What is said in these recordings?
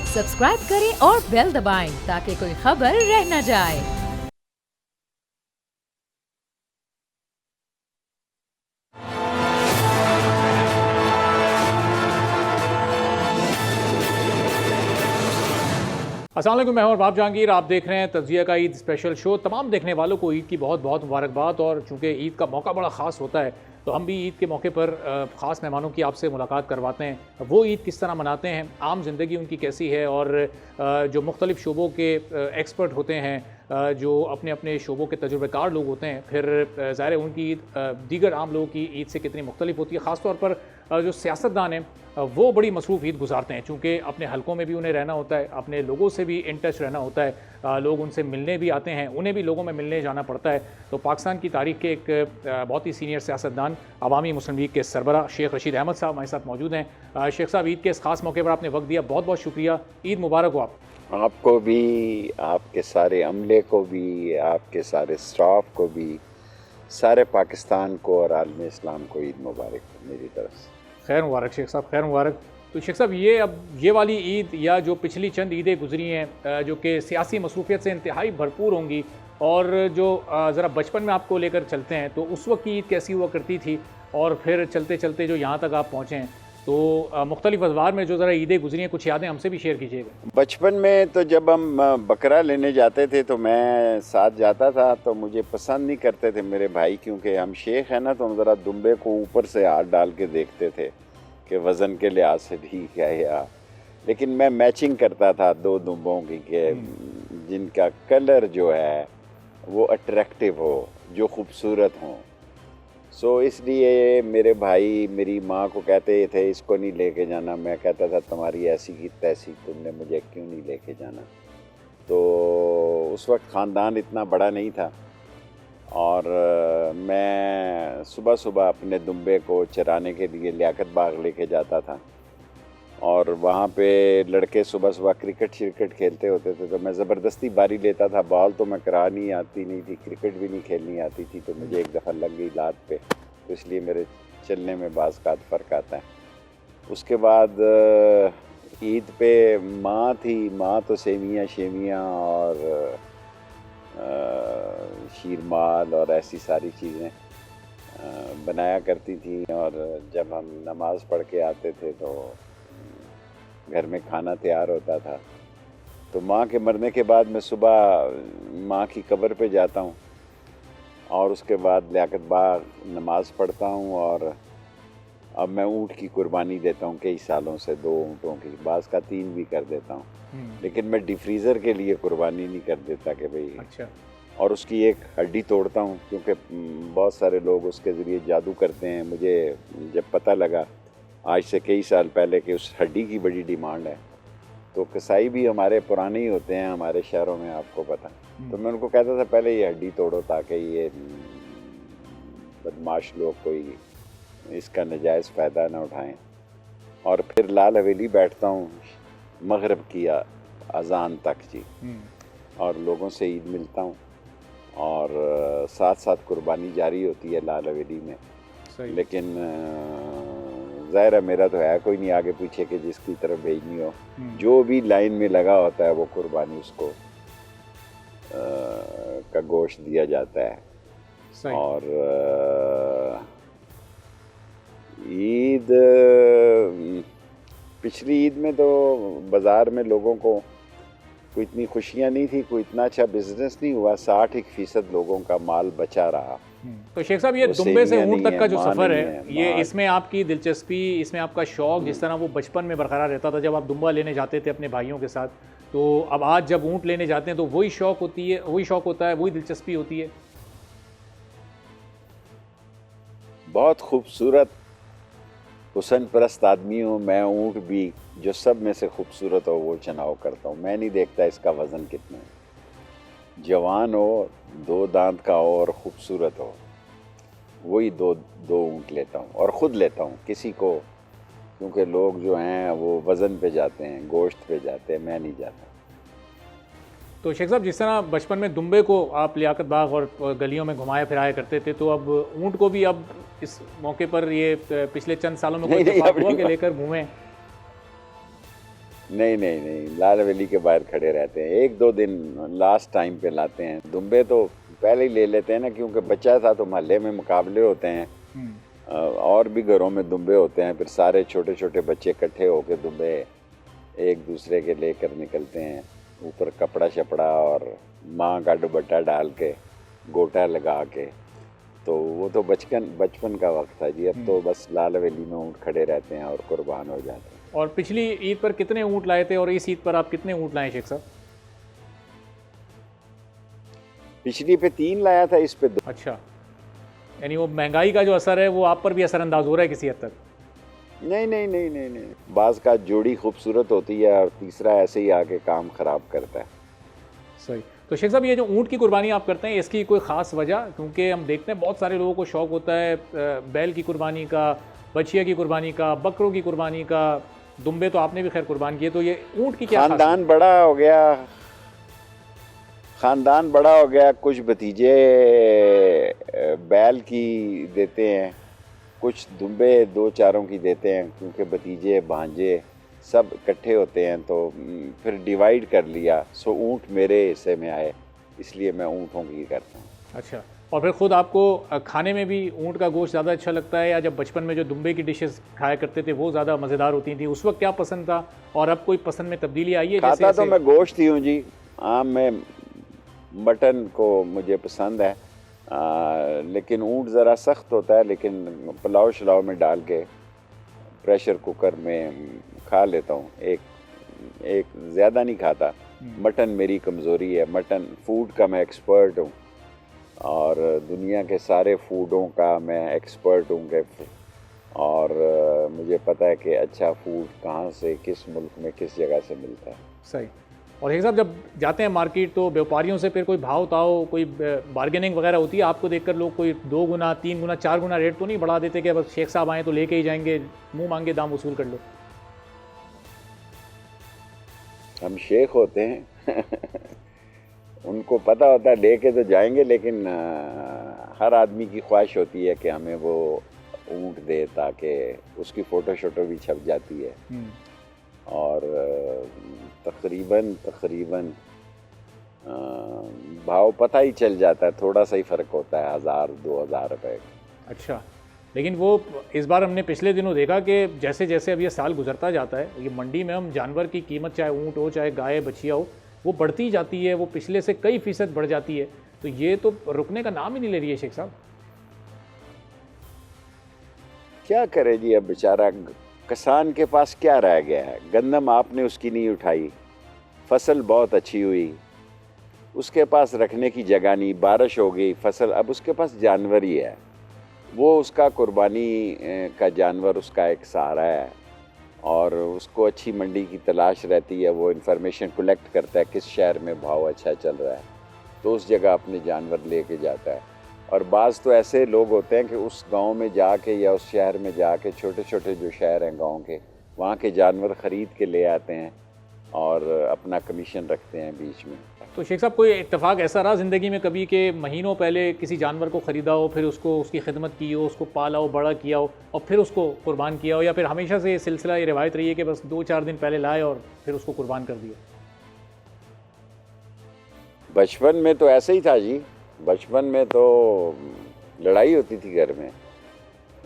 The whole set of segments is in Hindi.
सब्सक्राइब करें और बेल दबाएं ताकि कोई खबर रह न जाए। अस्सलाम वालेकुम, मैं हूं बाब जहांगीर। आप देख रहे हैं तज़किया का ईद स्पेशल शो। तमाम देखने वालों को ईद की बहुत बहुत मुबारकबाद। और चूँकि ईद का मौका बड़ा ख़ास होता है तो हम भी ईद के मौके पर ख़ास मेहमानों की आपसे मुलाकात करवाते हैं। वो ईद किस तरह मनाते हैं, आम ज़िंदगी उनकी कैसी है, और जो मुख्तलिफ़ शोबों के एक्सपर्ट होते हैं, जो अपने अपने शोबों के तजुर्बेकार लोग होते हैं, फिर ज़ाहिर है उनकी ईद दीगर आम लोगों की ईद से कितनी मुख्तलिफ होती है। ख़ास तौर पर जो सियासतदान हैं वो बड़ी मसरूफ़ ईद गुजारते हैं, चूँकि अपने हलकों में भी उन्हें रहना होता है, अपने लोगों से भी इन टच रहना होता है, लोग उनसे मिलने भी आते हैं, उन्हें भी लोगों में मिलने जाना पड़ता है। तो पाकिस्तान की तारीख़ के एक बहुत ही सीनियर सियासतदान अवामी मुस्लिम लीग के सरबराह शेख रशीद अहमद साहब हमारे साथ मौजूद हैं। शेख साहब, ईद के इस खास मौके पर आपने वक्त दिया, बहुत बहुत शुक्रिया। ईद मुबारक हो आपको भी, आपके सारे अमले को भी, आपके सारे स्टाफ को भी, सारे पाकिस्तान को और आलम इस्लाम को ईद मुबारक मेरी तरफ से। खैर मुबारक शेख साहब, खैर मुबारक। तो शेख साहब, ये वाली ईद या जो पिछली चंद ईदें गुजरी हैं जो कि सियासी मसरूफियत से इंतहाई भरपूर होंगी, और जो ज़रा बचपन में आपको लेकर चलते हैं तो उस वक्त की ईद कैसी हुआ करती थी, और फिर चलते चलते जो यहाँ तक आप पहुँचे हैं, तो मुख्तलिफ अदवार में जो ज़रा ईदें गुजरी हैं, कुछ यादें हमसे भी शेयर कीजिएगा। बचपन में तो जब हम बकरा लेने जाते थे तो मैं साथ जाता था, तो मुझे पसंद नहीं करते थे मेरे भाई, क्योंकि हम शेख हैं ना, तो हम ज़रा दुम्बे को ऊपर से हाथ डाल के देखते थे कि वज़न के लिहाज से ठीक है या, लेकिन मैं मैचिंग करता था दो दुम्बों की कि जिनका कलर जो है वो अट्रैक्टिव हो, जो खूबसूरत हों। सो इसलिए मेरे भाई मेरी माँ को कहते थे इसको नहीं लेके जाना, मैं कहता था तुम्हारी ऐसी की तैसी, तुमने मुझे क्यों नहीं लेके जाना। तो उस वक्त ख़ानदान इतना बड़ा नहीं था, और मैं सुबह सुबह अपने दुम्बे को चराने के लिए लियाकत बाग लेके जाता था, और वहाँ पे लड़के सुबह सुबह क्रिकेट शिरकेट खेलते होते थे, तो मैं ज़बरदस्ती बारी लेता था। बॉल तो मैं करानी आती नहीं थी, क्रिकेट भी नहीं खेलनी आती थी, तो मुझे एक दफ़ा लग गई लात पे, तो इसलिए मेरे चलने में बाज़-औक़ात फ़र्क आता है। उसके बाद ईद पे माँ थी, माँ तो सेवियाँ शेवियाँ और शीरमाल और ऐसी सारी चीज़ें बनाया करती थी, और जब हम नमाज़ पढ़ के आते थे तो घर में खाना तैयार होता था। तो माँ के मरने के बाद मैं सुबह माँ की कब्र पे जाता हूँ, और उसके बाद लियाकत बाग नमाज़ पढ़ता हूँ, और अब मैं ऊँट की कुर्बानी देता हूँ कई सालों से, 2 ऊँटों की, बाज़ का 3 भी कर देता हूँ, लेकिन मैं डिफ्रीज़र के लिए कुर्बानी नहीं कर देता कि भाई। अच्छा। और उसकी एक हड्डी तोड़ता हूँ, क्योंकि बहुत सारे लोग उसके ज़रिए जादू करते हैं। मुझे जब पता लगा आज से कई साल पहले कि उस हड्डी की बड़ी डिमांड है, तो कसाई भी हमारे पुराने ही होते हैं हमारे शहरों में, आपको पता। तो मैं उनको कहता था पहले ये हड्डी तोड़ो, ताकि ये बदमाश लोग कोई इसका नजायज़ फ़ायदा ना उठाएं। और फिर लाल हवेली बैठता हूँ मगरिब की अज़ान तक जी, और लोगों से ईद मिलता हूँ, और साथ साथ कुर्बानी जारी होती है लाल हवेली में। लेकिन ज़ाहिर है मेरा तो है कोई नहीं आगे पीछे के जिसकी तरफ भेजनी हो, जो भी लाइन में लगा होता है वो कुर्बानी उसको का गोश्त दिया जाता है। और ईद, पिछली ईद में तो बाज़ार में लोगों को कोई इतनी खुशियाँ नहीं थी, कोई इतना अच्छा बिजनेस नहीं हुआ, 60% लोगों का माल बचा रहा। तो शेख साहब, ये दुम्बे से ऊँट तक का जो सफ़र है, ये इसमें आपकी दिलचस्पी, इसमें आपका शौक़, जिस तरह वो बचपन में बरकरार रहता था जब आप दुम्बा लेने जाते थे अपने भाइयों के साथ, तो अब आज जब ऊँट लेने जाते हैं तो वही शौक़ होती है, वही शौक़ होता है, वही दिलचस्पी होती है। बहुत खूबसूरत हुस्न परस्त आदमी हूँ मैं, ऊँट भी जो सब में से खूबसूरत हो वो चुनाव करता हूँ। मैं नहीं देखता इसका वज़न कितना है, जवान हो, 2 दांत का हो और ख़ूबसूरत हो, वही दो ऊँट लेता हूँ, और ख़ुद लेता हूँ किसी को, क्योंकि लोग जो हैं वो वज़न पे जाते हैं, गोश्त पे जाते हैं, मैं नहीं जाता। तो शेख साहब, जिस तरह बचपन में दुम्बे को आप लियाकत बाग और गलियों में घुमाया फिराया करते थे, तो अब ऊँट को भी अब इस मौके पर ये पिछले चंद सालों में कोई इत्तेफाक हुआ कि लेकर घूमें? नहीं नहीं नहीं, लाल वैली के बाहर खड़े रहते हैं, 1-2 दिन लास्ट टाइम पे लाते हैं। दुम्बे तो पहले ही ले लेते हैं ना, क्योंकि बच्चा था तो मोहल्ले में मुकाबले होते हैं, और भी घरों में दुम्बे होते हैं, फिर सारे छोटे छोटे बच्चे इकट्ठे होकर दुम्बे एक दूसरे के लेकर निकलते हैं, ऊपर कपड़ा शपड़ा और माँ का दुपट्टा डाल के गोटा लगा के। तो वो तो बचपन का वक्त था जी। अब तो बस लाल वैली में ऊँट खड़े रहते हैं और कुर्बान हो जाते हैं। और पिछली ईद पर कितने ऊँट लाए थे और इस ईद पर आप कितने ऊँट लाए शेख साहब? पिछली पे 3 लाया था, इस पे 2। अच्छा, यानी वो महंगाई का जो असर है वो आप पर भी असरअंदाज हो रहा है किसी हद तक? नहीं नहीं नहीं नहीं नहीं, बाज़ का जोड़ी खूबसूरत होती है और तीसरा ऐसे ही आके काम ख़राब करता है। सही। तो शेख साहब, ये जो ऊँट की कुर्बानी आप करते हैं, इसकी कोई ख़ास वजह? क्योंकि हम देखते हैं बहुत सारे लोगों को शौक़ होता है बैल की कुर्बानी का, बछिया की कुर्बानी का, बकरों की कुर्बानी का, दुम्बे तो आपने भी खैर कुर्बान किए, तो ये ऊँट की क्या ख़ानदान बड़ा हो गया, ख़ानदान बड़ा हो गया। कुछ भतीजे बैल की देते हैं, कुछ दुम्बे 2-4 की देते हैं, क्योंकि भतीजे भांजे सब इकट्ठे होते हैं, तो फिर डिवाइड कर लिया। सो ऊँट मेरे हिस्से में आए, इसलिए मैं ऊँटों की करता हूँ। अच्छा, और फिर ख़ुद आपको खाने में भी ऊँट का गोश्त ज़्यादा अच्छा लगता है, या जब बचपन में जो दुम्बे की डिशेस खाया करते थे वो ज़्यादा मज़ेदार होती थी? उस वक्त क्या पसंद था और अब कोई पसंद में तब्दीली आई है? खाता तो मैं गोश्त ही हूँ जी। हाँ, मैं मटन को मुझे पसंद है, लेकिन ऊँट ज़रा सख्त होता है, लेकिन पुलाव शलाव में डाल के प्रेशर कुकर में खा लेता हूँ। एक ज़्यादा नहीं खाता। मटन मेरी कमज़ोरी है, मटन फूड का मैं एक्सपर्ट हूँ और दुनिया के सारे फूडों का मैं एक्सपर्ट हूँ और मुझे पता है कि अच्छा फूड कहाँ से, किस मुल्क में, किस जगह से मिलता है। सही। और एक साहब, जब जाते हैं मार्केट तो व्यापारियों से फिर कोई भाव ताव, कोई बार्गेनिंग वगैरह होती है? आपको देखकर लोग कोई 2 गुना 3 गुना 4 गुना रेट तो नहीं बढ़ा देते कि बस शेख साहब आए तो लेके ही जाएंगे, मुंह मांगे दाम वसूल कर लो? हम शेख होते हैं उनको पता होता है लेके तो जाएंगे, लेकिन हर आदमी की ख्वाहिश होती है कि हमें वो ऊँट दे ताकि उसकी फ़ोटो शोटो भी छप जाती है। और तकरीबन भाव पता ही चल जाता है, थोड़ा सा ही फ़र्क होता है, 1000-2000 रुपये। अच्छा, लेकिन वो इस बार हमने पिछले दिनों देखा कि जैसे जैसे अब ये साल गुजरता जाता है, ये मंडी में हम जानवर की कीमत, चाहे ऊँट हो चाहे गाय बछिया हो, वो बढ़ती जाती है, वो पिछले से कई फ़ीसद बढ़ जाती है। तो ये तो रुकने का नाम ही नहीं ले रही है शेख साहब। क्या करे जी, अब बेचारा किसान के पास क्या रह गया है? गंदम आपने उसकी नहीं उठाई, फसल बहुत अच्छी हुई, उसके पास रखने की जगह नहीं, बारिश हो गई, फसल, अब उसके पास जानवर ही है, वो उसका कुर्बानी का जानवर उसका एक सहारा है और उसको अच्छी मंडी की तलाश रहती है। वो इन्फॉर्मेशन कलेक्ट करता है किस शहर में भाव अच्छा चल रहा है, तो उस जगह अपने जानवर लेके जाता है। और बाज़ तो ऐसे लोग होते हैं कि उस गांव में जाके या उस शहर में जाके, छोटे छोटे जो शहर हैं गांव के, वहाँ के जानवर ख़रीद के ले आते हैं और अपना कमीशन रखते हैं बीच में। तो शेख साहब, कोई इत्तेफाक ऐसा रहा ज़िंदगी में कभी कि महीनों पहले किसी जानवर को ख़रीदा हो, फिर उसको उसकी खिदमत की हो, उसको पाला हो, बड़ा किया हो और फिर उसको कुर्बान किया हो, या फिर हमेशा से ये सिलसिला, ये रिवायत रही है कि बस 2-4 दिन पहले लाए और फिर उसको कुर्बान कर दिया? बचपन में तो ऐसे ही था जी। बचपन में तो लड़ाई होती थी घर में।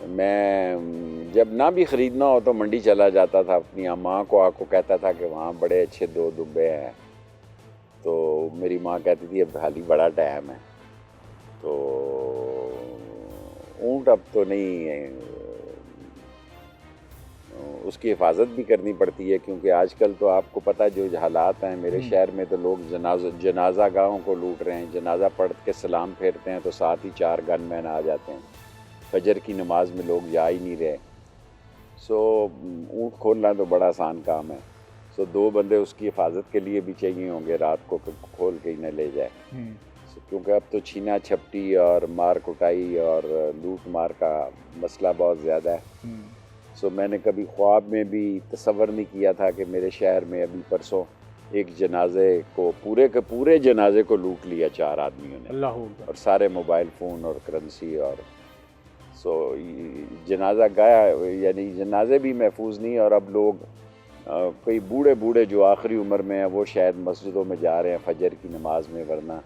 मैं जब ना भी ख़रीदना हो तो मंडी चला जाता था, अपनी माँ को आको कहता था कि वहाँ बड़े अच्छे 2 दुम्बे हैं। तो मेरी माँ कहती थी अब हाली बड़ा टाइम है। तो ऊँट अब तो नहीं है, उसकी हिफाजत भी करनी पड़ती है, क्योंकि आजकल तो आपको पता है जो हालात हैं मेरे शहर में, तो लोग जनाजा गाहों को लूट रहे हैं। जनाजा पढ़ के सलाम फेरते हैं तो साथ ही 4 गनमैन आ जाते हैं। फजर की नमाज में लोग जा ही नहीं रहे। सो ऊँट खोलना तो बड़ा आसान काम है। सो 2 बंदे उसकी हिफाजत के लिए भी चाहिए होंगे, रात को खोल के ही न ले जाए। क्योंकि अब तो छीना झपटी और मार कुटाई और लूट मार का मसला बहुत ज़्यादा है। सो मैंने कभी ख्वाब में भी तसव्वुर नहीं किया था कि मेरे शहर में अभी परसों एक जनाजे को, पूरे के पूरे जनाजे को लूट लिया 4 आदमियों ने, अल्लाह, और सारे मोबाइल फ़ोन और करेंसी। और सो जनाजा गया, यानी जनाजे भी महफूज नहीं। और अब लोग कोई बूढ़े बूढ़े जो आखिरी उम्र में है वो शायद मस्जिदों में जा रहे हैं फजर की नमाज में, वरना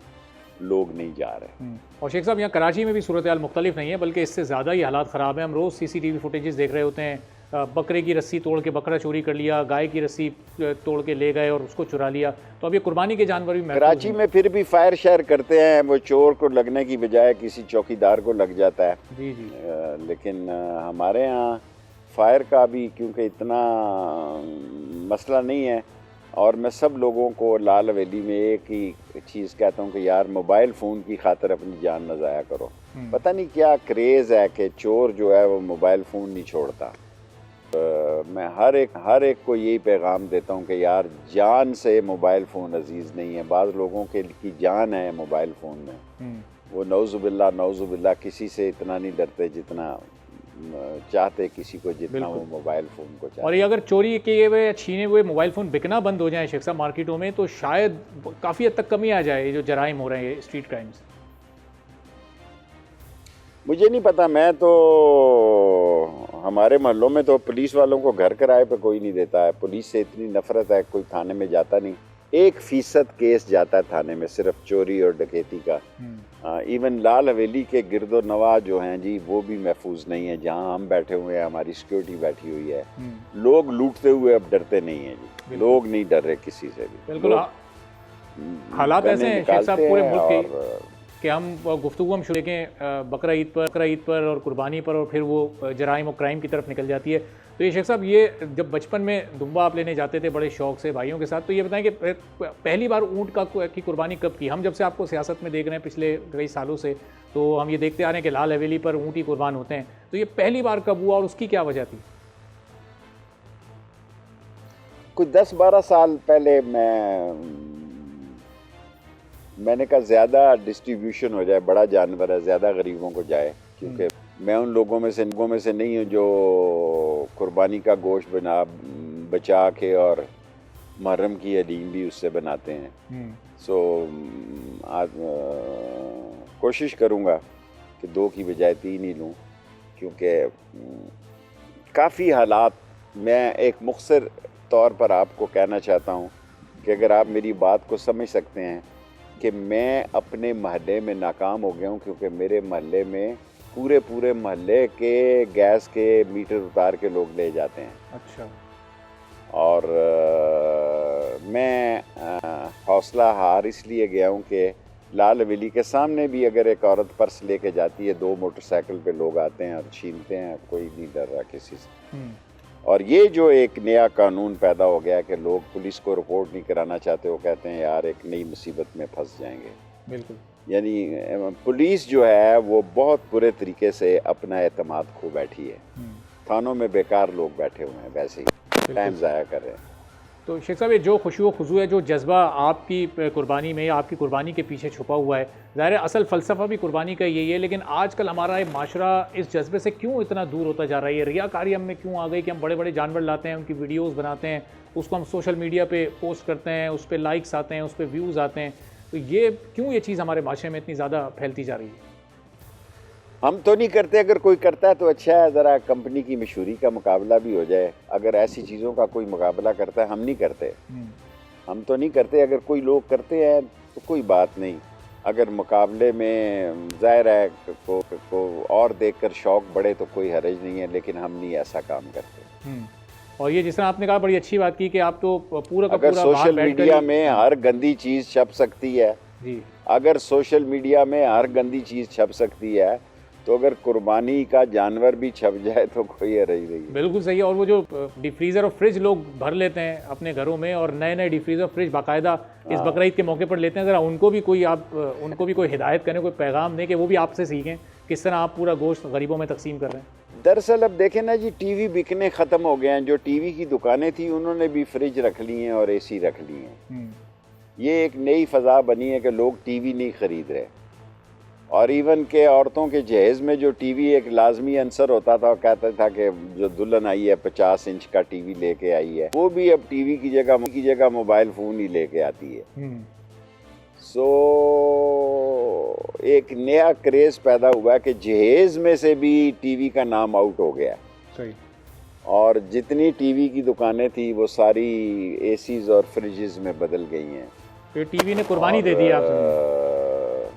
लोग नहीं जा रहे। और शेख साहब यहाँ कराची में भी सूरत हाल मुख्तलिफ नहीं है, बल्कि इससे ज़्यादा ही हालात ख़राब हैं। हम रोज़ CCTV फुटेजेस देख रहे होते हैं, बकरे की रस्सी तोड़ के बकरा चोरी कर लिया, गाय की रस्सी तोड़ के ले गए और उसको चुरा लिया। तो अब ये कुर्बानी के जानवर भी कराची में फिर भी फायर शायर करते हैं, वो चोर को लगने की बजाय किसी चौकीदार को लग जाता है। जी जी। लेकिन हमारे यहाँ फायर का भी क्योंकि इतना मसला नहीं है, और मैं सब लोगों को लाल हवेली में एक ही चीज़ कहता हूँ कि यार मोबाइल फ़ोन की खातिर अपनी जान न ज़ाया करो। पता नहीं क्या क्रेज़ है कि चोर जो है वो मोबाइल फ़ोन नहीं छोड़ता। मैं हर एक को यही पैगाम देता हूँ कि यार जान से मोबाइल फ़ोन अजीज़ नहीं है। बाज़ लोगों के की जान है मोबाइल फ़ोन में, वो नौजुबिल्ला किसी से इतना नहीं डरते जितना चाहते किसी को, जितना वो मोबाइल फ़ोन को चाहते। और ये अगर चोरी किए हुए छीने हुए मोबाइल फ़ोन बिकना बंद हो जाए शेख साहब मार्केटों में, तो शायद काफ़ी हद तक कमी आ जाए ये जो जराइम हो रहे हैं, स्ट्रीट क्राइम्स। मुझे नहीं पता, मैं तो हमारे मोहल्लों में तो पुलिस वालों को घर किराए पे कोई नहीं देता है। पुलिस से इतनी नफरत है, कोई थाने में जाता नहीं। 1% केस जाता है थाने में सिर्फ चोरी और डकैती का। इवन लाल हवेली के गिरदो नवा जो हैं जी, वो भी महफूज नहीं है। जहाँ हम बैठे हुए हैं, हमारी सिक्योरिटी बैठी हुई है, लोग लूटते हुए अब डरते नहीं हैं जी। लोग नहीं डर रहे किसी से भी। बिल्कुल हालात ऐसे हैं शेख साहब पूरे मुल्क के कि हम गुफ्तगू हम शुरू देखें बकरा ईद पर और कुर्बानी पर, और फिर वो जराइम और क्राइम की तरफ निकल जाती है। तो ये शेख साहब, ये जब बचपन में दुम्बा आप लेने जाते थे बड़े शौक से भाइयों के साथ, तो ये बताएं कि पहली बार ऊँट की कुर्बानी कब की? हम जब से आपको सियासत में देख रहे हैं पिछले कई सालों से, तो हम ये देखते आ रहे हैं कि लाल हवेली पर ऊँट ही कुर्बान होते हैं। तो ये पहली बार कब हुआ और उसकी क्या वजह थी? कुछ 10-12 साल पहले मैंने कहा ज़्यादा डिस्ट्रीब्यूशन हो जाए, बड़ा जानवर है, ज़्यादा गरीबों को जाए। क्योंकि मैं उन लोगों में से नहीं हूँ जो कुर्बानी का गोश्त बचा के और मुहर्रम की हलीम भी उससे बनाते हैं। सो कोशिश करूँगा कि 2 की बजाय 3 ही लूँ, क्योंकि काफ़ी हालात, मैं एक मुख्तसर तौर पर आपको कहना चाहता हूँ कि अगर आप मेरी बात को समझ सकते हैं कि मैं अपने महल्ले में नाकाम हो गया हूँ, क्योंकि मेरे महल्ले में पूरे महल्ले के गैस के मीटर उतार के लोग ले जाते हैं। अच्छा। और मैं हौसला हार इसलिए गया हूँ कि लाल हवेली के सामने भी अगर एक औरत पर्स लेके जाती है, 2 मोटरसाइकिल पे लोग आते हैं और छीनते हैं, कोई नहीं डर रहा किसी से। और ये जो एक नया कानून पैदा हो गया कि लोग पुलिस को रिपोर्ट नहीं कराना चाहते, वो कहते हैं यार एक नई मुसीबत में फंस जाएंगे। बिल्कुल। यानी पुलिस जो है वो बहुत बुरे तरीके से अपना एतमाद खो बैठी है। थानों में बेकार लोग बैठे हुए हैं, वैसे ही टाइम ज़ाया कर रहे हैं। तो शेख साहब, ये जो खुशू खुजू है, जो जज्बा आपकी कुर्बानी में या आपकी कुर्बानी के पीछे छुपा हुआ है, ज़ाहिर है असल फ़लसफ़ा भी कुर्बानी का यही है, लेकिन आजकल हमारा ये माशरा इस जज्बे से क्यों इतना दूर होता जा रहा है? ये रियाकारी हम में क्यों आ गई कि हम बड़े बड़े जानवर लाते हैं, उनकी वीडियोज़ बनाते हैं, उसको हम सोशल मीडिया पर पोस्ट करते हैं, उस पर लाइक्स आते हैं, उस पर व्यूज़ आते हैं। तो ये क्यों ये चीज़ हमारे माशरे में इतनी ज़्यादा फैलती जा रही है? हम तो नहीं करते, अगर कोई करता है तो अच्छा है, ज़रा कंपनी की मशहूरी का मुकाबला भी हो जाए। अगर ऐसी चीज़ों का कोई मुकाबला करता है, हम नहीं करते, हम तो नहीं करते। अगर कोई लोग करते हैं तो कोई बात नहीं। अगर मुकाबले में ज़ाहिर है को और देखकर शौक़ बढ़े तो कोई हर्ज नहीं है, लेकिन हम नहीं ऐसा काम करते। और ये जिस तरह आपने कहा, बड़ी अच्छी बात की कि आप तो पूरा का अगर पूरा सोशल मीडिया में हर गंदी चीज़ छप सकती है जी, अगर सोशल मीडिया में हर गंदी चीज़ छप सकती है, तो अगर कुर्बानी का जानवर भी छप जाए तो कोई हर्ज नहीं है। बिल्कुल सही है। और वो जो डीप फ्रीज़र और फ्रिज लोग भर लेते हैं अपने घरों में, और नए नए डीप फ्रीज़र फ्रिज बाकायदा इस बकरा ईद के मौके पर लेते हैं, ज़रा उनको भी कोई हिदायत करें, कोई पैगाम दें कि वो भी आपसे सीखें किस तरह आप पूरा गोश्त गरीबों में तकसीम कर रहे हैं। दरअसल अब देखें ना जी, टीवी बिकने ख़त्म हो गए हैं। जो टीवी की दुकानें थी उन्होंने भी फ्रिज रख ली हैं और एसी रख ली हैं। ये एक नई फ़ज़ा बनी है कि लोग टीवी नहीं ख़रीद रहे। और इवन के औरतों के जहेज़ में जो टीवी एक लाजमी अंसर होता था, कहता था कि जो दुल्हन आई है 50 इंच का टीवी लेके आई है, वो भी अब टीवी की जगह मोबाइल फ़ोन ही लेके आती है। सो एक नया क्रेज़ पैदा हुआ है कि जहेज़ में से भी टीवी का नाम आउट हो गया। सही। और जितनी टीवी की दुकानें थी वो सारी एसीज और फ्रिजेस में बदल गई हैं। फिर टीवी ने कुर्बानी दे दी आपसे।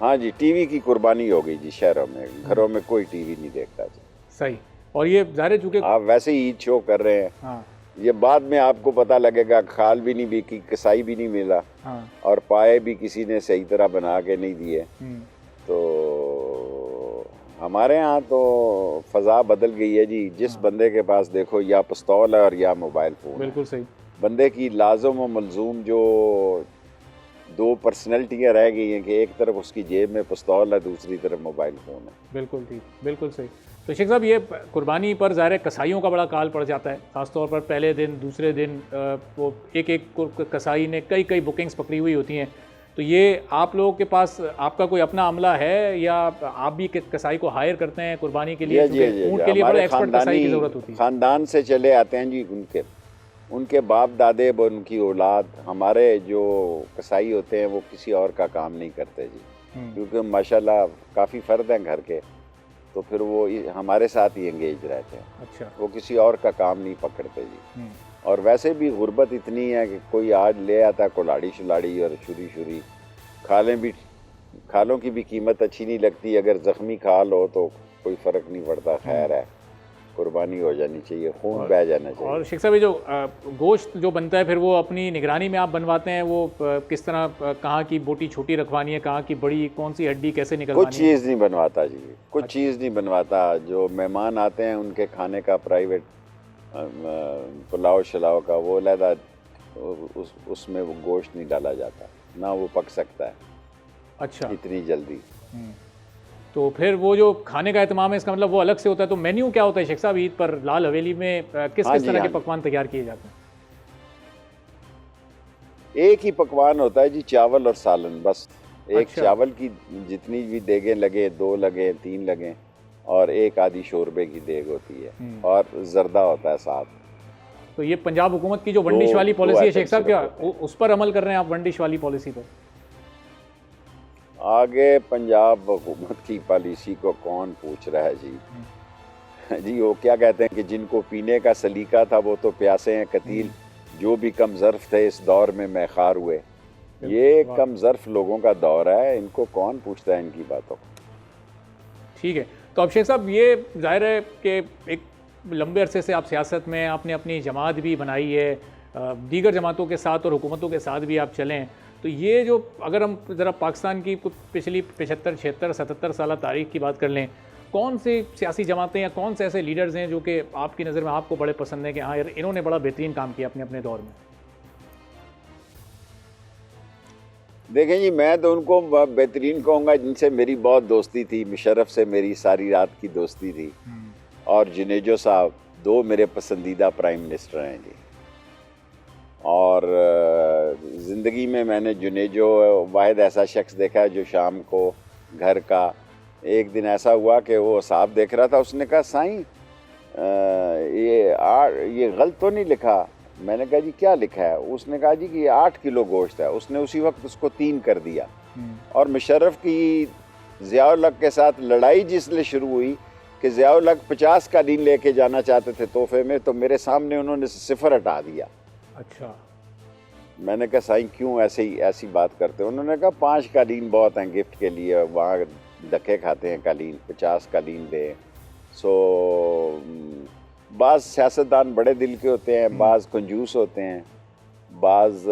हाँ जी, टीवी की कुर्बानी हो गई जी। शहरों में घरों में कोई टीवी नहीं देखता जी। सही। और ये ज़ाहिर है चूँकि आप वैसे ही ईद शो कर रहे हैं। हाँ ये बाद में आपको पता लगेगा खाल भी नहीं बिकी, कसाई भी नहीं मिला, हाँ। और पाए भी किसी ने सही तरह बना के नहीं दिए। तो हमारे यहाँ तो फ़ज़ा बदल गई है जी। जिस बंदे के पास देखो या पिस्तौल है और या मोबाइल फ़ोन। बिल्कुल सही। बंदे की लाज़िम व मलजूम जो दो पर्सनैलिटियाँ रह गई हैं कि एक तरफ उसकी जेब में पिस्तौल है, दूसरी तरफ मोबाइल फ़ोन है। बिल्कुल ठीक, बिल्कुल सही। तो शेख साहब ये कुर्बानी पर ज़ाहिर है कसाईयों का बड़ा काल पड़ जाता है, ख़ासतौर पर पहले दिन दूसरे दिन वो एक एक कसाई ने कई कई बुकिंग्स पकड़ी हुई होती हैं। तो ये आप लोगों के पास आपका कोई अपना अमला है या आप भी कसाई को हायर करते हैं कुर्बानी के लिए? ऊँट के लिए बड़ा एक्सपर्ट कसाई की ज़रूरत होती है। ख़ानदान से चले आते हैं जी, उनके बाप दादे और उनकी औलाद। हमारे जो कसाई होते हैं वो किसी और का काम नहीं करते जी, क्योंकि माशाल्लाह काफ़ी फ़र्द हैं घर के, तो फिर वो हमारे साथ ही एंगेज रहते हैं। अच्छा। वो किसी और का काम नहीं पकड़ते जी। और वैसे भी गुर्बत इतनी है कि कोई आज ले आता है कुल्हाड़ी शुलाड़ी और छुरी, खालों की भी कीमत अच्छी नहीं लगती। अगर ज़ख्मी खाल हो तो कोई फ़र्क नहीं पड़ता, खैर है, कुर्बानी हो जानी चाहिए, खून बह जाना चाहिए। और शेख साहब ये जो गोश्त जो बनता है फिर वो अपनी निगरानी में आप बनवाते हैं, वो किस तरह, कहाँ की बोटी छोटी रखवानी है, कहाँ की बड़ी, कौन सी हड्डी कैसे निकलवानी है? कुछ चीज़ नहीं बनवाता जी, कुछ चीज़ नहीं बनवाता। जो मेहमान आते हैं उनके खाने का प्राइवेट पुलाव शलाव का वो अलहदा, उसमें वो गोश्त नहीं डाला जाता, ना वो पक सकता है। अच्छा, इतनी जल्दी। तो फिर वो जो खाने का एहतमाम है इसका मतलब वो अलग से होता है। तो मेन्यू क्या होता है शेख साहब ईद पर लाल हवेली में किस तरह के पकवान तैयार किए जाते हैं? एक ही पकवान होता है जी, चावल और सालन, बस। एक चावल की जितनी भी देगें लगे, 2 लगे 3 लगे, और एक आधी शोरबे की देग होती है, और जर्दा होता है साथ। तो ये पंजाब हुकूमत की जो वन डिश वाली पॉलिसी है शेख साहब, क्या उस पर अमल कर रहे हैं आप, वन डिश वाली पॉलिसी पर? आगे पंजाब हुकूमत की पॉलिसी को कौन पूछ रहा है जी। जी वो क्या कहते हैं कि जिनको पीने का सलीका था वो तो प्यासे हैं कतील, जो भी कम ज़र्फ़ थे इस दौर में मैखार हुए। ये कम ज़र्फ़ लोगों का दौर है, इनको कौन पूछता है इनकी बातों को। ठीक है। तो अब शेख साहब ये ज़ाहिर है कि एक लंबे अरसे से आप सियासत में, आपने अपनी जमात भी बनाई है, दीगर जमातों के साथ और हुकूमतों के साथ भी आप चलें, तो ये जो अगर हम ज़रा पाकिस्तान की पिछली 75, 76, 77 साल तारीख़ की बात कर लें, कौन सी सियासी जमातें या कौन से ऐसे लीडर्स हैं जो कि आपकी नज़र में आपको बड़े पसंद हैं कि हाँ यार इन्होंने बड़ा बेहतरीन काम किया अपने अपने दौर में? देखें जी, मैं तो उनको बेहतरीन कहूँगा जिनसे मेरी बहुत दोस्ती थी। मुशर्रफ से मेरी सारी रात की दोस्ती थी, और जुनेजो साहब 2 मेरे पसंदीदा प्राइम मिनिस्टर हैं जी। और ज़िंदगी में मैंने जुनेजो वाहिद ऐसा शख्स देखा है जो शाम को घर का, एक दिन ऐसा हुआ कि वो साहब देख रहा था, उसने कहा साईं ये गलत तो नहीं लिखा? मैंने कहा जी क्या लिखा है? उसने कहा जी कि ये 8 किलो गोश्त है। उसने उसी वक्त उसको 3 कर दिया। और मुशर्रफ की ज़ियाउल हक के साथ लड़ाई जिसलिए शुरू हुई कि ज़ियाउल हक 50 कालीन लेके जाना चाहते थे तोहफे में, तो मेरे सामने उन्होंने 0 हटा दिया। अच्छा। मैंने कहा साईं क्यों ऐसी बात करते हो? उन्होंने कहा 5 कालीन बहुत हैं गिफ्ट के लिए, वहाँ धक्के खाते हैं कालीन, 50 कालीन दे। सो बाज़ सियासतदान बड़े दिल के होते हैं, बाज़ कंजूस होते हैं, बाज़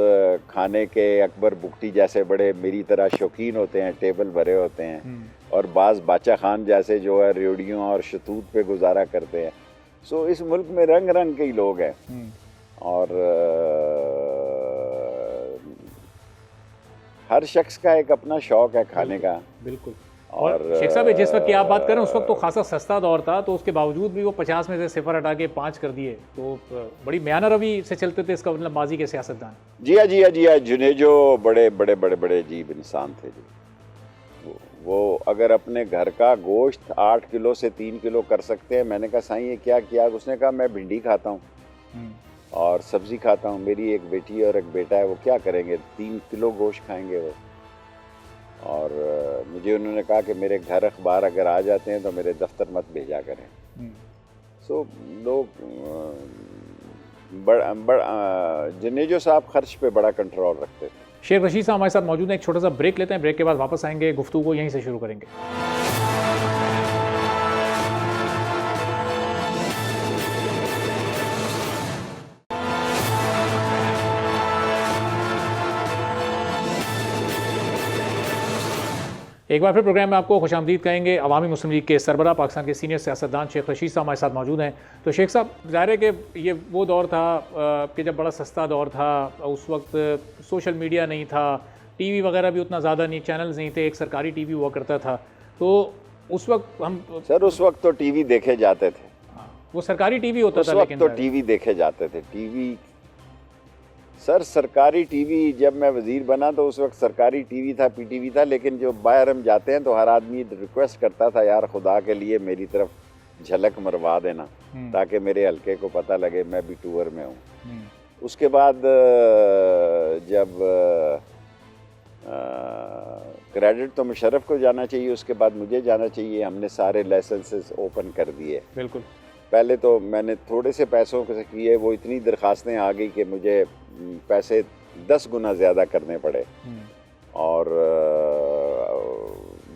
खाने के अकबर बुकटी जैसे बड़े मेरी तरह शौकीन होते हैं, टेबल भरे होते हैं, और बाज़ बादशाह खान जैसे जो है रेडियो और शतूत पे गुजारा करते हैं। सो इस मुल्क में रंग रंग के ही लोग हैं, और हर शख्स का एक अपना शौक़ है खाने का। बिल्कुल। और शेख साहब जिस वक्त की आप बात करें उस वक्त तो खासा सस्ता दौर था, तो उसके बावजूद भी वो 50 में से 0 हटा के 5 कर दिए, तो बड़ी म्याना रवि से चलते थे इसका मतलब माजी के सियासतदान। जी हाँ, जुनेजो बड़े अजीब इंसान थे जी। वो अगर अपने घर का गोश्त 8 किलो से 3 किलो कर सकते हैं। मैंने कहा साईं ये क्या किया? उसने कहा मैं भिंडी खाता हूँ और सब्ज़ी खाता हूँ, मेरी एक बेटी और एक बेटा है, वो क्या करेंगे? 3 किलो गोश्त खाएंगे वो। और मुझे उन्होंने कहा कि मेरे घर अखबार अगर आ जाते हैं तो मेरे दफ्तर मत भेजा करें। सो लोग जनेजो साहब खर्च पे बड़ा कंट्रोल रखते थे। शेख रशीद साहब हमारे साथ मौजूद हैं, एक छोटा सा ब्रेक लेते हैं, ब्रेक के बाद वापस आएंगे, गुफ्तगू को यहीं से शुरू करेंगे। एक बार फिर प्रोग्राम में आपको खुशामदीद कहेंगे। अवामी मुस्लिम लीग के सरबराह पाकिस्तान के सीनियर सियासतदान शेख रशीद साहब हमारे साथ मौजूद हैं। तो शेख साहब, ज़ाहिर है कि ये वो दौर था कि जब बड़ा सस्ता दौर था, उस वक्त सोशल मीडिया नहीं था, टीवी वगैरह भी उतना ज़्यादा नहीं, चैनल्स नहीं थे, एक सरकारी टीवी हुआ करता था। तो उस वक्त हम उस वक्त तो टीवी देखे जाते थे, वो सरकारी टीवी होता था, लेकिन तो टीवी देखे जाते थे। टीवी सर, सरकारी टीवी, जब मैं वज़ीर बना तो उस वक्त सरकारी टीवी था, पीटीवी था, लेकिन जो बाहर हम जाते हैं तो हर आदमी रिक्वेस्ट करता था, यार खुदा के लिए मेरी तरफ झलक मरवा देना ताकि मेरे हल्के को पता लगे मैं भी टूर में हूँ। उसके बाद जब क्रेडिट तो मुशर्रफ को जाना चाहिए, उसके बाद मुझे जाना चाहिए। हमने सारे लाइसेंसेस ओपन कर दिए। बिल्कुल। पहले तो मैंने थोड़े से पैसों से किए, वो इतनी दरखास्तें आ गई कि मुझे पैसे 10 गुना ज़्यादा करने पड़े। और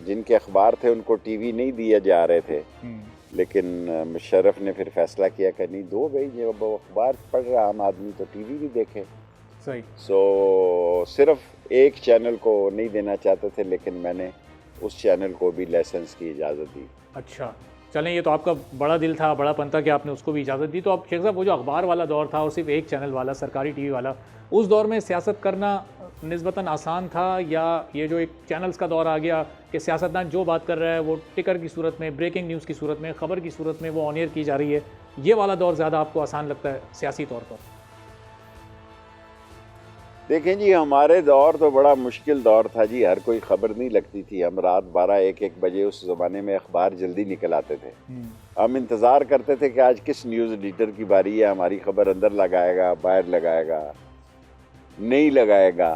जिनके अखबार थे उनको टीवी नहीं दिए जा रहे थे, लेकिन मुशर्रफ ने फिर फैसला किया कि नहीं दो भाई, जब अखबार पढ़ रहा आम आदमी तो टीवी भी देखे। सही। सो सिर्फ एक चैनल को नहीं देना चाहते थे, लेकिन मैंने उस चैनल को भी लाइसेंस की इजाज़त दी। अच्छा, चलें, ये तो आपका बड़ा दिल था, बड़ा पन था कि आपने उसको भी इजाज़त दी। तो अब शेख साहब, वो जो अखबार वाला दौर था और सिर्फ एक चैनल वाला, सरकारी टीवी वाला, उस दौर में सियासत करना निस्बतन आसान था, या ये जो एक चैनल्स का दौर आ गया कि सियासतदान जो बात कर रहा है वो टिकर की सूरत में, ब्रेकिंग न्यूज़ की सूरत में, ख़बर की सूरत में वो ऑन एयर की जा रही है, ये वाला दौर ज़्यादा आपको आसान लगता है सियासी तौर पर? देखें जी, हमारे दौर तो बड़ा मुश्किल दौर था जी। हर कोई ख़बर नहीं लगती थी। हम रात 12-1 बजे उस ज़माने में अखबार जल्दी निकल आते थे। हम इंतज़ार करते थे कि आज किस न्यूज़ एडिटर की बारी है, हमारी ख़बर अंदर लगाएगा, बाहर लगाएगा, नहीं लगाएगा।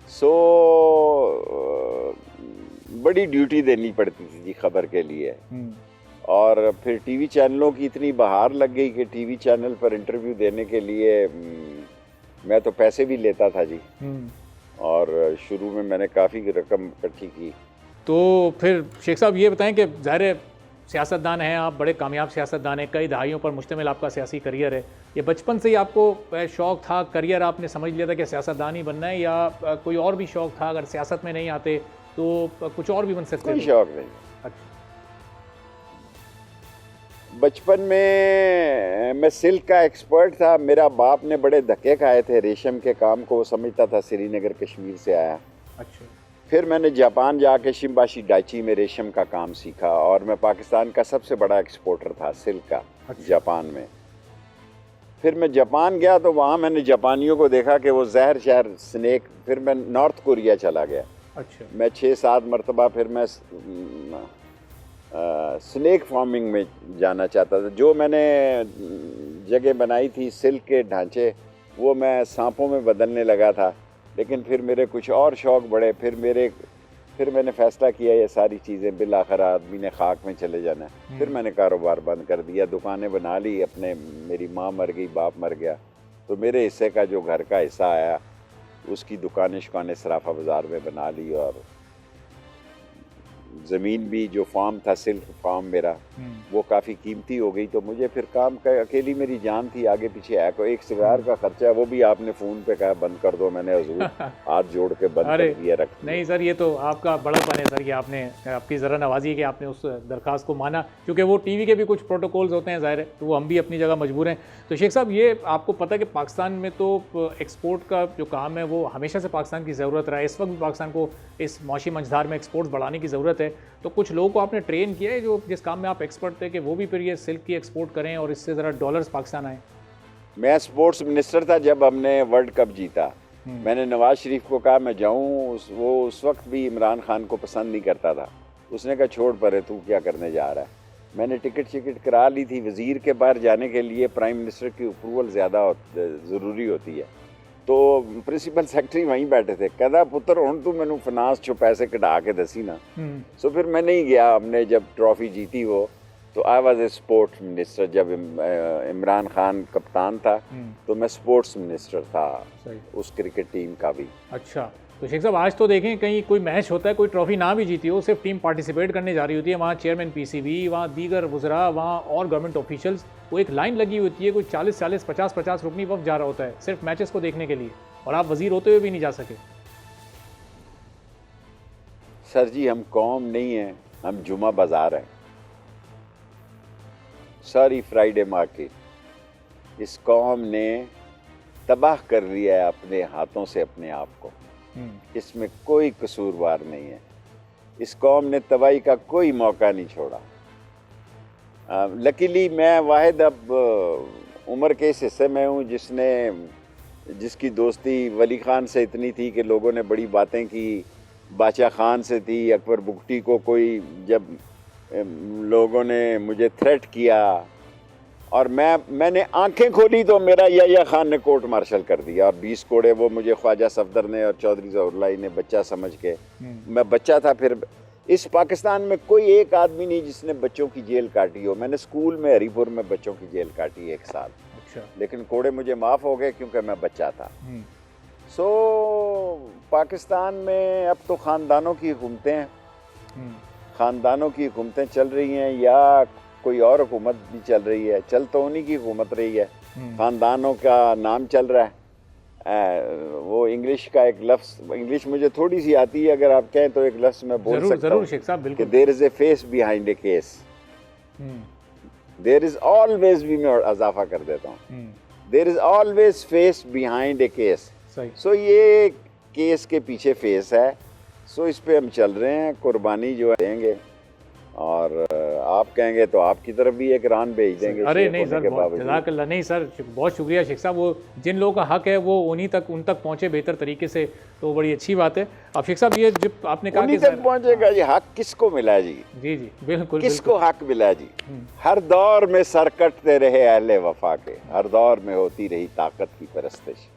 सो बड़ी ड्यूटी देनी पड़ती थी जी ख़बर के लिए। और फिर टीवी चैनलों की इतनी बहार लग गई कि टीवी चैनल पर इंटरव्यू देने के लिए मैं तो पैसे भी लेता था जी। और शुरू में मैंने काफ़ी रकम इकट्ठी की। तो फिर शेख साहब ये बताएं कि ज़ाहिर है सियासतदान हैं आप, बड़े कामयाब सियासतदान हैं, कई दहाइयों पर मुश्तमिल आपका सियासी करियर है। ये बचपन से ही आपको शौक़ था, करियर आपने समझ लिया था कि सियासतदान ही बनना है, या कोई और भी शौक़ था, अगर सियासत में नहीं आते तो कुछ और भी बन सकते थे? कोई शौक़ नहीं। अच्छा। बचपन में मैं सिल्क का एक्सपर्ट था। मेरा बाप ने बड़े धक्के खाए थे रेशम के काम को, वो समझता था श्रीनगर कश्मीर से आया। अच्छा। फिर मैंने जापान जाके शिम्बाशी डाइची में रेशम का काम सीखा, और मैं पाकिस्तान का सबसे बड़ा एक्सपोर्टर था सिल्क का। अच्छा। जापान में फिर मैं जापान गया तो वहाँ मैंने जापानियों को देखा कि वो जहर शहर स्नेक। फिर मैं नॉर्थ कोरिया चला गया। अच्छा। मैं 6-7 मरतबा फिर मैं स्नेक फार्मिंग में जाना चाहता था। जो मैंने जगह बनाई थी सिल्क के ढांचे, वो मैं सांपों में बदलने लगा था। लेकिन फिर मेरे कुछ और शौक़ बढ़े। फिर मैंने फ़ैसला किया ये सारी चीज़ें बिलाखिर आदमी ने खाक में चले जाना है। फिर मैंने कारोबार बंद कर दिया, दुकानें बना ली अपने। मेरी माँ मर गई, बाप मर गया, तो मेरे हिस्से का जो घर का हिस्सा आया उसकी दुकानें शुकानें सराफा बाज़ार में बना ली। और ज़मीन भी, जो फार्म था सिल्क फार्म मेरा, वो काफ़ी कीमती हो गई। तो मुझे फिर काम का, अकेली मेरी जान थी, आगे पीछे है को एक सिगार का खर्चा है, वो भी आपने फ़ोन पे कहा बंद कर दो, मैंने हुजूर हाथ जोड़ के बंद कर दिया, रख दिया। नहीं सर, ये तो आपका बड़ापन है सर, कि आपने, आपकी ज़रा नवाजी है कि आपने उस दरख्वास्त को माना, क्योंकि वो टीवी के भी कुछ प्रोटोकॉल्स होते हैं ज़ाहिर है, तो वो हम भी अपनी जगह मजबूर हैं। तो शेख साहब, ये आपको पता है कि पाकिस्तान में तो एक्सपोर्ट का जो काम है वो हमेशा से पाकिस्तान की ज़रूरत रहा है। इस वक्त भी पाकिस्तान को इस मौशी मंझधार में एक्सपोर्ट्स बढ़ाने की ज़रूरत है। तो कुछ लोगों को आपने ट्रेन किया है जो जिस काम में आप एक्सपर्ट थे, कि वो भी फिर ये सिल्क की एक्सपोर्ट करें और इससे ज़रा डॉलर्स पाकिस्तान आए? मैं स्पोर्ट्स मिनिस्टर था जब हमने वर्ल्ड कप जीता। मैंने नवाज शरीफ को कहा मैं जाऊं। वो उस वक्त भी इमरान खान को पसंद नहीं करता था। उसने कहा छोड़ परे, तू क्या करने जा रहा है। मैंने टिकट करा ली थी। वज़ीर के बाहर जाने के लिए प्राइम मिनिस्टर की अप्रूवल ज़्यादा ज़रूरी होती है। तो प्रिंसिपल सेक्रेटरी वहीं बैठे थे। कहता पुत्र हुण तू मैनू फाइनांस चो पैसे कढ़ा के दसी ना। सो फिर मैं नहीं गया। हमने जब ट्रॉफी जीती वो, तो I was a sports minister. जब इमरान खान कप्तान था तो मैं स्पोर्ट्स मिनिस्टर था उस क्रिकेट टीम का भी। अच्छा, तो शेख साहब आज तो देखें कहीं कोई मैच होता है, कोई ट्रॉफी ना भी जीती हो, सिर्फ टीम पार्टिसिपेट करने जा रही होती है, वहाँ चेयरमैन पीसीबी, वहाँ दीगर वज़रा, वहाँ और गवर्नमेंट ऑफिशियल्स, वो एक लाइन लगी होती है, कोई 40-40 50-50 रुकनी वक्त जा रहा होता है सिर्फ मैचेस को देखने के लिए, और आप वजीर होते हुए भी नहीं जा सके। सर जी हम कौम नहीं है, हम जुमा बाजार हैं। Sorry Friday market. इस कौम ने तबाह कर लिया है अपने हाथों से अपने आप को, इसमें कोई कसूरवार नहीं है। इस कौम ने तबाही का कोई मौका नहीं छोड़ा। लकीली मैं वाहिद अब उम्र के इस हिस्से में हूँ जिसकी दोस्ती वली खान से इतनी थी कि लोगों ने बड़ी बातें की, बादशाह खान से थी। अकबर बुगटी को कोई जब लोगों ने मुझे थ्रेट किया और मैंने आंखें खोली तो मेरा याया खान ने कोर्ट मार्शल कर दिया, और 20 कोड़े वो मुझे ख्वाजा सफदर ने और चौधरी ज़हुरुल्लाह ने बच्चा समझ के, मैं बच्चा था। फिर इस पाकिस्तान में कोई एक आदमी नहीं जिसने बच्चों की जेल काटी हो। मैंने स्कूल में हरीपुर में बच्चों की जेल काटी 1 साल। अच्छा। लेकिन कोड़े मुझे माफ़ हो गए क्योंकि मैं बच्चा था। सो पाकिस्तान में अब तो ख़ानदानों की हुकूमतें हैं, ख़ानदानों की हुकूमतें चल रही हैं या कोई और हुकूमत भी चल रही है, चल तो उन्हीं की हुकूमत रही है, ख़ानदानों का नाम चल रहा है। वो इंग्लिश का एक लफ्ज़, इंग्लिश मुझे थोड़ी सी आती है, अगर आप कहें तो एक लफ्ज़ मैं बोल सकता हूँ कि there is a face behind a case. There is always भी मैं इजाफा कर देता हूँ, there is always face behind a case. So ये केस के पीछे फेस है। सो इस पे हम चल रहे हैं, कुर्बानी जो देंगे, और आप कहेंगे तो आपकी तरफ भी एक रान भेज देंगे। अरे नहीं सर, जज़ाकल्लाह। नहीं सर, बहुत शुक्रिया शेख साहब। वो जिन लोगों का हक है वो उन तक पहुँचे बेहतर तरीके से, तो बड़ी अच्छी बात है। अब शेख साहब ये जब आपने कहा उन्हीं तक पहुँचेगा जी, हक किसको मिला जी? जी जी बिल्कुल, किसको हक मिला जी? हर दौर में सर कटते रहे अहले वफा के, हर दौर में होती रही ताकत की परस्तिश।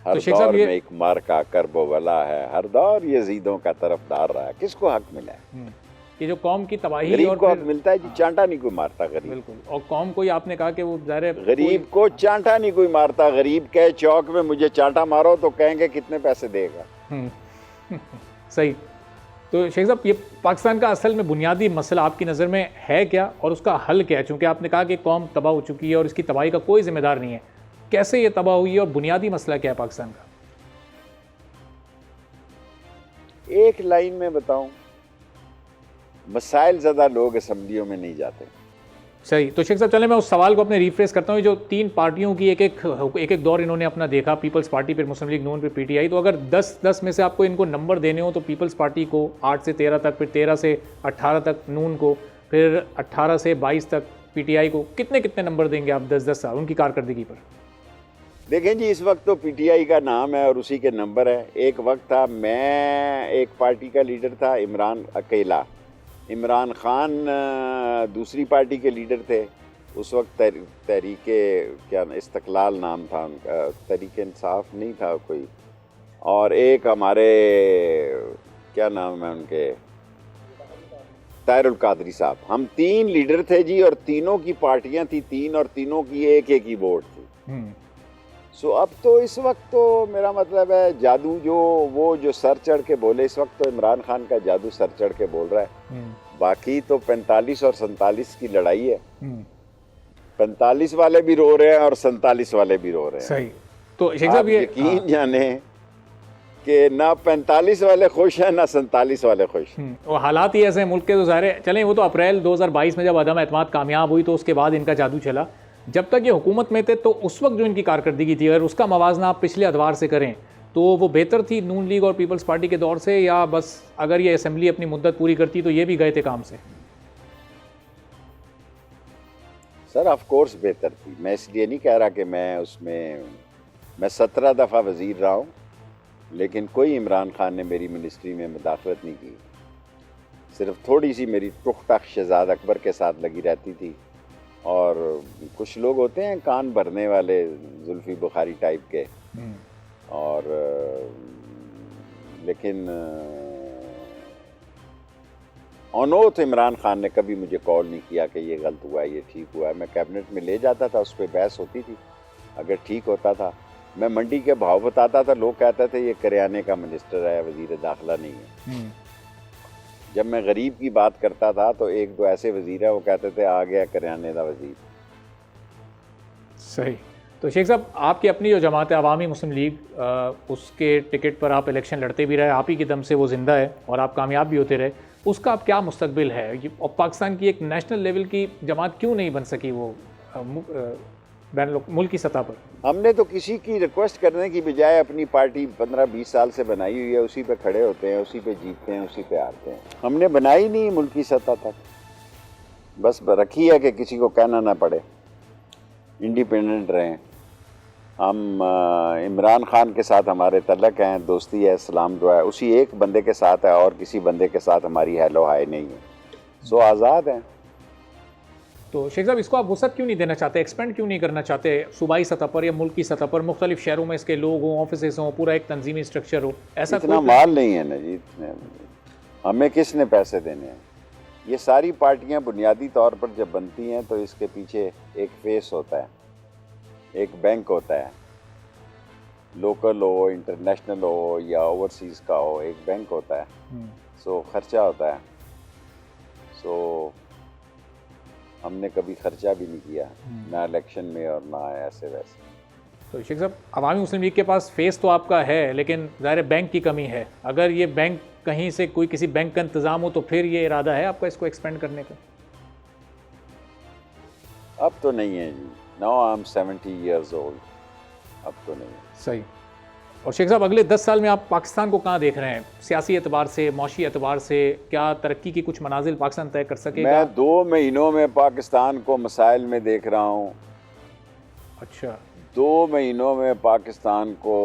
हर दौर में एक मार का करबो वला है, हर दौर यजीदों का तरफदार रहा है। किसको हक मिला है? ये जो कौम की तबाही गरीब को हक मिलता है जी, चांटा नहीं कोई मारता गरीब। बिल्कुल। और कौम को ही आपने कहा कि वो ज़ाहिर गरीब को चांटा नहीं कोई मारता। गरीब कहे चौक में मुझे चांटा मारो तो कहेंगे कितने पैसे देगा। सही। तो शेख साहब ये पाकिस्तान का असल में बुनियादी मसला आपकी नज़र में है क्या, और उसका हल क्या है? चूँकि आपने कहा कि कौम तबाह हो चुकी है और इसकी तबाही का कोई जिम्मेदार नहीं है, कैसे ये तबाह हुई है और बुनियादी मसला क्या है पाकिस्तान का? एक लाइन में बताऊं, मसाइल ज़्यादा लोग असम्बलियों में नहीं जाते। सही। तो शेख साहब चले मैं उस सवाल को अपने रिफ्रेश करता हूँ। जो 3 पार्टियों की एक दौर इन्होंने अपना देखा, पीपल्स पार्टी, फिर मुस्लिम लीग नून, फिर पीटीआई, तो अगर 10 में से आपको इनको नंबर देने हो तो पीपल्स पार्टी को 8 से 13 तक, फिर 13 से 18 तक नून को, फिर 18 से 22 तक पीटीआई को, कितने नंबर देंगे आप 10 साल उनकी कारकर्दगी पर? देखें जी, इस वक्त तो पीटीआई का नाम है और उसी के नंबर है। एक वक्त था, मैं एक पार्टी का लीडर था, इमरान अकेला, इमरान खान दूसरी पार्टी के लीडर थे। उस वक्त तहरीके क्या इस्तकलाल नाम था उनका, तहरीके इंसाफ नहीं था कोई, और एक हमारे क्या नाम है उनके, ताहिरुल कादरी साहब। हम 3 लीडर थे जी, और तीनों की पार्टियां थी 3, और तीनों की एक ही वोट थी। सो अब तो इस वक्त तो मेरा मतलब है जादू जो सर चढ़ के बोले, इस वक्त तो इमरान खान का जादू सर चढ़ के बोल रहा है। बाकी तो 45 और 47 की लड़ाई है। 45 वाले भी रो रहे हैं और 47 वाले भी रो रहे हैं। सही। तो शेख साहब ये यकीन जाने कि ना 45 वाले खुश हैं ना 47 वाले खुश। और हालात ही ऐसे मुल्क के, तो ज़ाहिर चलें वो तो अप्रैल 2022 में जब अदम एतमाद कामयाब हुई तो उसके बाद इनका जादू चला। जब तक ये हुकूमत में थे तो उस वक्त जो इनकी कारकर्दगी थी, अगर उसका मवाजना आप पिछले अदवार से करें तो वो बेहतर थी नून लीग और पीपल्स पार्टी के दौर से, या बस अगर ये असेंबली अपनी मुद्दत पूरी करती तो ये भी गए थे काम से? सर ऑफ कोर्स बेहतर थी। मैं इसलिए नहीं कह रहा कि मैं 17 दफ़ा वज़ीर रहा हूँ, लेकिन कोई इमरान खान ने मेरी मिनिस्ट्री में मुदाखलत नहीं की। सिर्फ थोड़ी सी मेरी टुक टाक शहजाद अकबर के साथ लगी रहती थी, और कुछ लोग होते हैं कान भरने वाले, जुल्फी बुखारी टाइप के, और लेकिन ऑन ओथ इमरान खान ने कभी मुझे कॉल नहीं किया कि ये गलत हुआ है, ये ठीक हुआ है। मैं कैबिनेट में ले जाता था, उस पर बहस होती थी, अगर ठीक होता था। मैं मंडी के भाव बताता था, लोग कहते थे ये करियाने का मिनिस्टर है, वजीर दाखिला नहीं है। जब मैं गरीब की बात करता था तो एक दो ऐसे वजीर है वो कहते थे आ गया करियाने का वजीर। सही। तो शेख साहब, आपकी अपनी जो जमात है अवामी मुस्लिम लीग, उसके टिकट पर आप इलेक्शन लड़ते भी रहे, आप ही के दम से वो ज़िंदा है और आप कामयाब भी होते रहे, उसका अब क्या मुस्तकबिल है? और पाकिस्तान की एक नेशनल लेवल की जमात क्यों नहीं बन सकी वो बैन मुल्क की सतह पर? हमने तो किसी की रिक्वेस्ट करने की बजाय अपनी पार्टी 15-20 साल से बनाई हुई है, उसी पे खड़े होते हैं, उसी पे जीतते हैं, उसी पे हारते हैं। हमने बनाई नहीं मुल्क की सतह तक, बस रखी है कि किसी को कहना ना पड़े, इंडिपेंडेंट रहें। हम इमरान खान के साथ हमारे तल्लक हैं, दोस्ती है, सलाम दुआ है, उसी एक बंदे के साथ है और किसी बंदे के साथ हमारी हेलो हाय नहीं है, सो आज़ाद हैं। तो शेख साहब, इसको आप वसअत क्यों नहीं देना चाहते, एक्सपेंड क्यों नहीं करना चाहते सूबाई सतह पर या मुल्क की सतह पर? मुख्तलिफ शहरों में इसके लोग हों, ऑफिस हों, पूरा एक तंजीमी स्ट्रक्चर हो, ऐसा इतना माल नहीं है ना जी, इतने हमें किसने पैसे देने हैं? ये सारी पार्टियां बुनियादी तौर पर जब बनती हैं तो इसके पीछे एक फेस होता है, एक बैंक होता है, लोकल हो, इंटरनेशनल हो या ओवरसीज़ का हो, एक बैंक होता है। सो खर्चा होता है। सो हमने कभी खर्चा भी नहीं किया, ना इलेक्शन में और ना ऐसे वैसे। तो शेख साहब, अवामी मुस्लिम लीग के पास फेस तो आपका है, लेकिन ज़ाहिर बैंक की कमी है। अगर ये बैंक कहीं से कोई किसी बैंक का इंतज़ाम हो तो फिर ये इरादा है आपका इसको एक्सपेंड करने का? अब तो नहीं है जी, now I am 70 years old, अब तो नहीं है। सही। और शेख साहब, अगले 10 साल में आप पाकिस्तान को कहाँ देख रहे हैं? सियासी एतबार से, मौशी एतबार से, क्या तरक्की की कुछ मनाजिल पाकिस्तान तय कर सकेगा? मैं 2 महीनों में पाकिस्तान को मसाइल में देख रहा हूँ। अच्छा। 2 महीनों में पाकिस्तान को,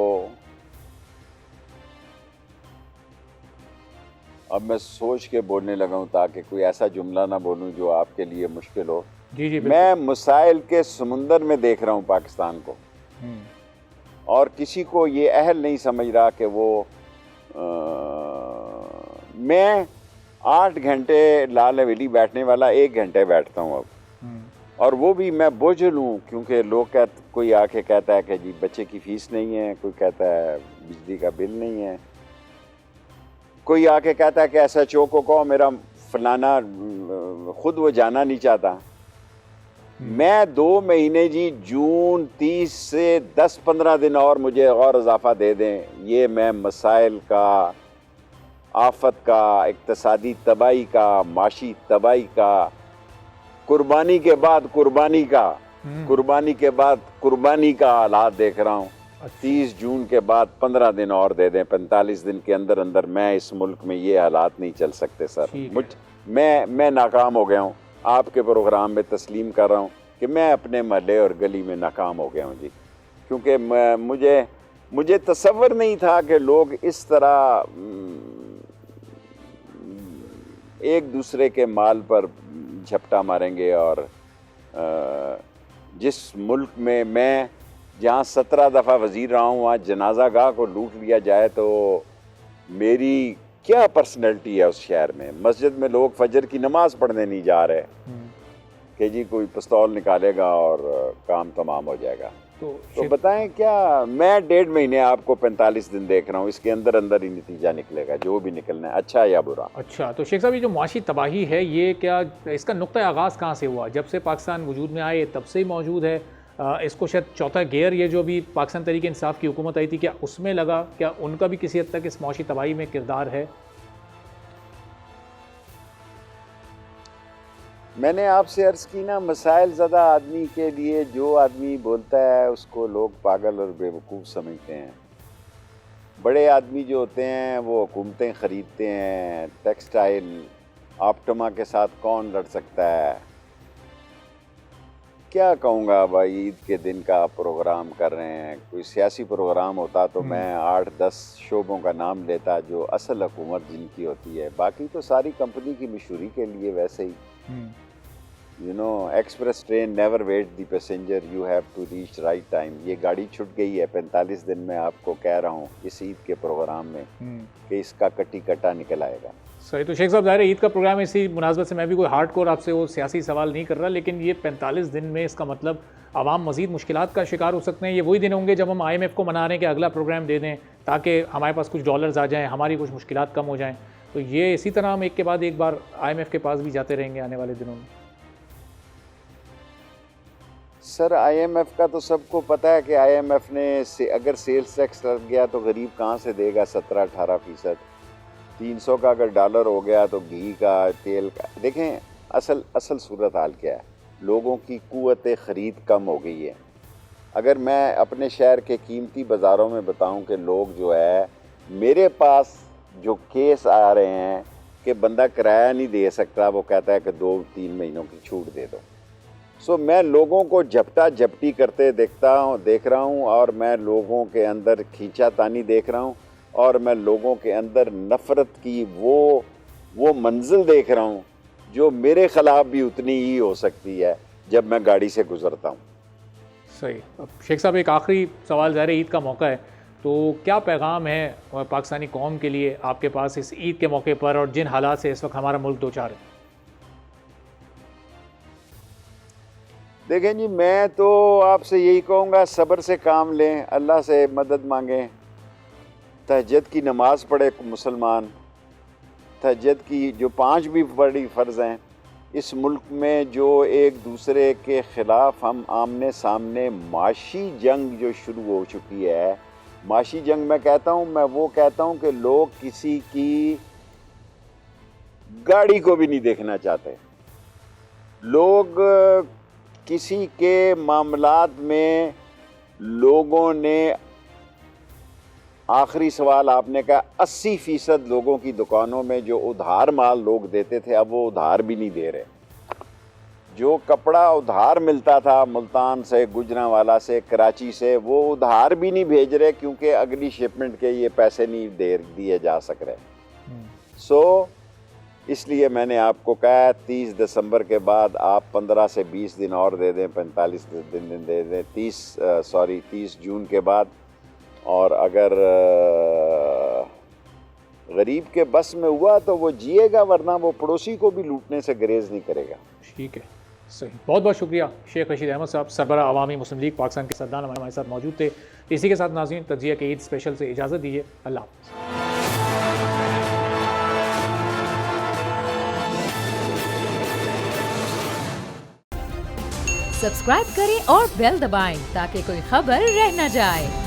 अब मैं सोच के बोलने लगा हूँ ताकि कोई ऐसा जुमला ना बोलूँ जो आपके लिए मुश्किल हो। जी जी, मैं मसाइल के समुंदर में देख रहा हूँ पाकिस्तान को, और किसी को ये अहल नहीं समझ रहा कि वो मैं 8 घंटे लाल हवेली बैठने वाला 1 घंटे बैठता हूँ अब, और वो भी मैं बोझल हूँ, क्योंकि लोग कोई आके कहता है कि जी बच्चे की फीस नहीं है, कोई कहता है बिजली का बिल नहीं है, कोई आके कहता है कि ऐसा चो को कहो मेरा फलाना, खुद वो जाना नहीं चाहता। मैं 2 महीने जी, जून 30 से 10-15 दिन और मुझे और इजाफा दे दें, ये मैं मसाइल का, आफत का, इक्तसादी तबाही का, माशी तबाही का, कुर्बानी के बाद कुर्बानी का, कुर्बानी के बाद कुर्बानी का हालात देख रहा हूँ। 30 जून के बाद 15 दिन और दे दें, 45 दिन के अंदर अंदर मैं इस मुल्क में ये हालात नहीं चल सकते सर। मैं नाकाम हो गया हूँ। आपके प्रोग्राम में तस्लीम कर रहा हूँ कि मैं अपने महल्ले और गली में नाकाम हो गया हूँ जी, क्योंकि मुझे तसव्वुर नहीं था कि लोग इस तरह एक दूसरे के माल पर झपटा मारेंगे। और जिस मुल्क में मैं, जहाँ 17 दफ़ा वज़ीर रहा हूँ, वहाँ जनाजा गाह को लूट लिया जाए तो मेरी क्या पर्सनैलिटी है उस शहर में? मस्जिद में लोग फजर की नमाज पढ़ने नहीं जा रहे कि जी कोई पिस्तौल निकालेगा और काम तमाम हो जाएगा। तो बताएं क्या, मैं 1.5 महीने आपको 45 दिन देख रहा हूँ, इसके अंदर अंदर ही नतीजा निकलेगा जो भी निकलना है, अच्छा या बुरा। अच्छा, तो शेख साहब, ये जो मुआशी तबाही है, ये क्या, इसका नुक्ता आगाज़ कहाँ से हुआ? जब से पाकिस्तान वजूद में आए तब से ही मौजूद है? इसको शायद चौथा गियर, ये जो भी पाकिस्तान तहरीक इंसाफ की हुकूमत आई थी, क्या उसमें लगा? क्या उनका भी किसी हद तक इस मुआशी तबाही में किरदार है? मैंने आपसे अर्ज़ की ना, मसाइल ज़्यादा आदमी के लिए जो आदमी बोलता है उसको लोग पागल और बेवकूफ़ समझते हैं। बड़े आदमी जो होते हैं वो हुकूमतें ख़रीदते हैं, टेक्सटाइल ऑप्टिमा के साथ कौन लड़ सकता है? क्या कहूँगा भाई, ईद के दिन का प्रोग्राम कर रहे हैं। कोई सियासी प्रोग्राम होता तो मैं 8-10 शोबों का नाम लेता जो असल हुकूमत जिनकी होती है, बाकी तो सारी कंपनी की मशहूरी के लिए वैसे ही। You know, express train never wait the passenger, you have to reach right time. ये गाड़ी छूट गई है, 45 दिन में आपको कह रहा हूँ इस ईद के प्रोग्राम में कि इसका कट्टी कट्टा निकल आएगा। सही। तो शेख साहब, ज़ाहिर है ईद का प्रोग्राम, इसी मुनासबत से मैं भी कोई हार्ड कोर आपसे वो सियासी सवाल नहीं कर रहा, लेकिन ये 45 दिन में इसका मतलब आवाम मज़ीद मुश्किलात का शिकार हो सकते हैं। ये वही दिन होंगे जब हम IMF को मना रहे हैं कि अगला प्रोग्राम दे दें ताकि हमारे पास कुछ डॉलर्स आ जाएँ, हमारी कुछ मुश्किलात कम हो जाएँ। तो ये इसी तरह हम एक के बाद एक बार IMF के पास भी जाते रहेंगे आने वाले दिनों में। सर IMF का तो सबको पता है कि IMF ने अगर सेल्स टैक्स लग गया तो गरीब कहाँ से देगा 17-18%। 300 का अगर डॉलर हो गया तो घी का, तेल का, देखें असल सूरत हाल क्या है। लोगों की कुव्वत ख़रीद कम हो गई है। अगर मैं अपने शहर के कीमती बाज़ारों में बताऊं कि लोग जो है, मेरे पास जो केस आ रहे हैं कि बंदा किराया नहीं दे सकता, वो कहता है कि 2-3 महीनों की छूट दे दो। सो मैं लोगों को झपटा झपटी करते देख रहा हूँ, और मैं लोगों के अंदर खींचातानी देख रहा हूँ, और मैं लोगों के अंदर नफ़रत की वो मंजिल देख रहा हूँ जो मेरे ख़िलाफ़ भी उतनी ही हो सकती है जब मैं गाड़ी से गुज़रता हूँ। सही। अब शेख साहब, एक आखिरी सवाल, ज़ाहिर ईद का मौका है, तो क्या पैगाम है पाकिस्तानी कौम के लिए आपके पास इस ईद के मौके पर, और जिन हालात से इस वक्त हमारा मुल्क दो चार है? देखें जी, मैं तो आपसे यही कहूँगा, सब्र से काम लें, अल्लाह से मदद मांगें, तहज्जुद की नमाज़ पढ़े मुसलमान। तहज्जुद की जो 5 भी बड़ी फ़र्ज़ हैं इस मुल्क में, जो एक दूसरे के ख़िलाफ़ हम आमने सामने माशी जंग जो शुरू हो चुकी है, माशी जंग मैं कहता हूँ कि लोग किसी की गाड़ी को भी नहीं देखना चाहते। लोग किसी के मामलात में, लोगों ने, आखिरी सवाल आपने कहा, 80% लोगों की दुकानों में जो उधार माल लोग देते थे अब वो उधार भी नहीं दे रहे। जो कपड़ा उधार मिलता था मुल्तान से, गुजरांवाला से, कराची से, वो उधार भी नहीं भेज रहे क्योंकि अगली शिपमेंट के ये पैसे नहीं दिए जा सक रहे। सो इसलिए मैंने आपको कहा 30 दिसंबर के बाद आप 15 से 20 दिन और दे दें, 45 दिन दे दें, 30 जून के बाद। और अगर गरीब के बस में हुआ तो वो जिएगा, वरना वो पड़ोसी को भी लूटने से गुरेज नहीं करेगा। ठीक है, सही। बहुत बहुत शुक्रिया शेख रशीद अहमद साहब, सरबराह अवामी मुस्लिम लीग पाकिस्तान के सदर हमारे साथ मौजूद थे। इसी के साथ नाज़रीन, तजिया के ईद स्पेशल से इजाज़त दीजिए। अल्लाह हाफ़िज़। सब्सक्राइब करें और बेल दबाएं ताकि कोई खबर रह न जाए।